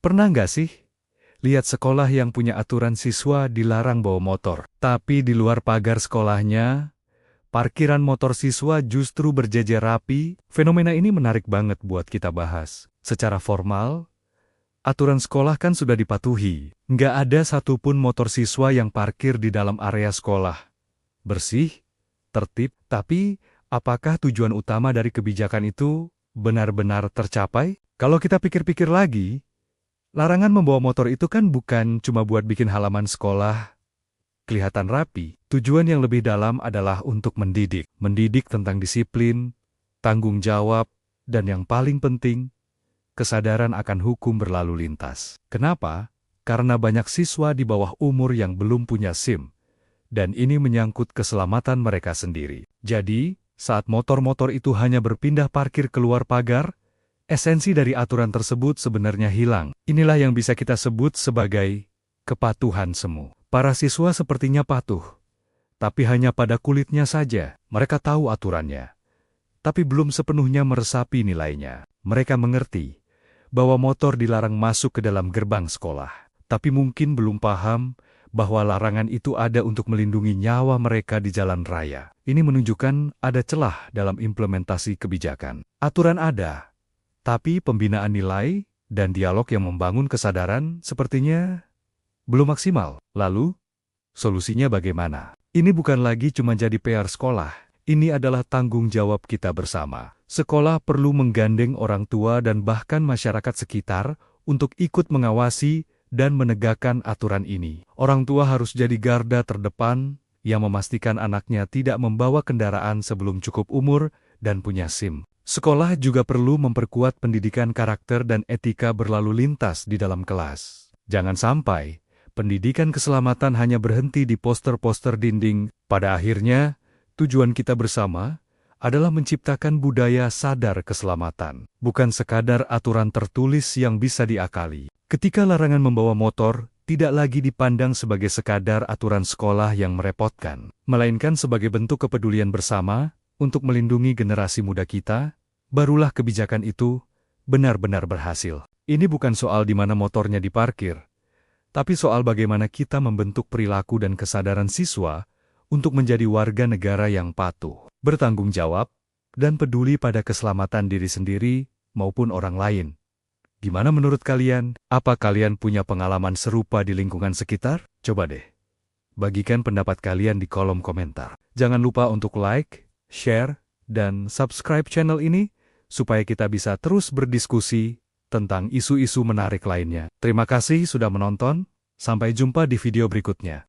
Pernah nggak sih lihat sekolah yang punya aturan siswa dilarang bawa motor, tapi di luar pagar sekolahnya, parkiran motor siswa justru berjejer rapi? Fenomena ini menarik banget buat kita bahas. Secara formal, aturan sekolah kan sudah dipatuhi. Nggak ada satupun motor siswa yang parkir di dalam area sekolah. Bersih, tertib, tapi apakah tujuan utama dari kebijakan itu benar-benar tercapai? Kalau kita pikir-pikir lagi, larangan membawa motor itu kan bukan cuma buat bikin halaman sekolah kelihatan rapi. Tujuan yang lebih dalam adalah untuk mendidik. Mendidik tentang disiplin, tanggung jawab, dan yang paling penting, kesadaran akan hukum berlalu lintas. Kenapa? Karena banyak siswa di bawah umur yang belum punya SIM, dan ini menyangkut keselamatan mereka sendiri. Jadi, saat motor-motor itu hanya berpindah parkir keluar pagar, esensi dari aturan tersebut sebenarnya hilang. Inilah yang bisa kita sebut sebagai kepatuhan semu. Para siswa sepertinya patuh, tapi hanya pada kulitnya saja. Mereka tahu aturannya, tapi belum sepenuhnya meresapi nilainya. Mereka mengerti bahwa motor dilarang masuk ke dalam gerbang sekolah, tapi mungkin belum paham bahwa larangan itu ada untuk melindungi nyawa mereka di jalan raya. Ini menunjukkan ada celah dalam implementasi kebijakan. Aturan ada, tapi pembinaan nilai dan dialog yang membangun kesadaran sepertinya belum maksimal. Lalu, solusinya bagaimana? Ini bukan lagi cuma jadi PR sekolah. Ini adalah tanggung jawab kita bersama. Sekolah perlu menggandeng orang tua dan bahkan masyarakat sekitar untuk ikut mengawasi dan menegakkan aturan ini. Orang tua harus jadi garda terdepan yang memastikan anaknya tidak membawa kendaraan sebelum cukup umur dan punya SIM. Sekolah juga perlu memperkuat pendidikan karakter dan etika berlalu lintas di dalam kelas. Jangan sampai pendidikan keselamatan hanya berhenti di poster-poster dinding. Pada akhirnya, tujuan kita bersama adalah menciptakan budaya sadar keselamatan, bukan sekadar aturan tertulis yang bisa diakali. Ketika larangan membawa motor tidak lagi dipandang sebagai sekadar aturan sekolah yang merepotkan, melainkan sebagai bentuk kepedulian bersama untuk melindungi generasi muda kita, barulah kebijakan itu benar-benar berhasil. Ini bukan soal di mana motornya diparkir, tapi soal bagaimana kita membentuk perilaku dan kesadaran siswa untuk menjadi warga negara yang patuh, bertanggung jawab, dan peduli pada keselamatan diri sendiri maupun orang lain. Gimana menurut kalian? Apa kalian punya pengalaman serupa di lingkungan sekitar? Coba deh, bagikan pendapat kalian di kolom komentar. Jangan lupa untuk like, share, dan subscribe channel ini, supaya kita bisa terus berdiskusi tentang isu-isu menarik lainnya. Terima kasih sudah menonton, sampai jumpa di video berikutnya.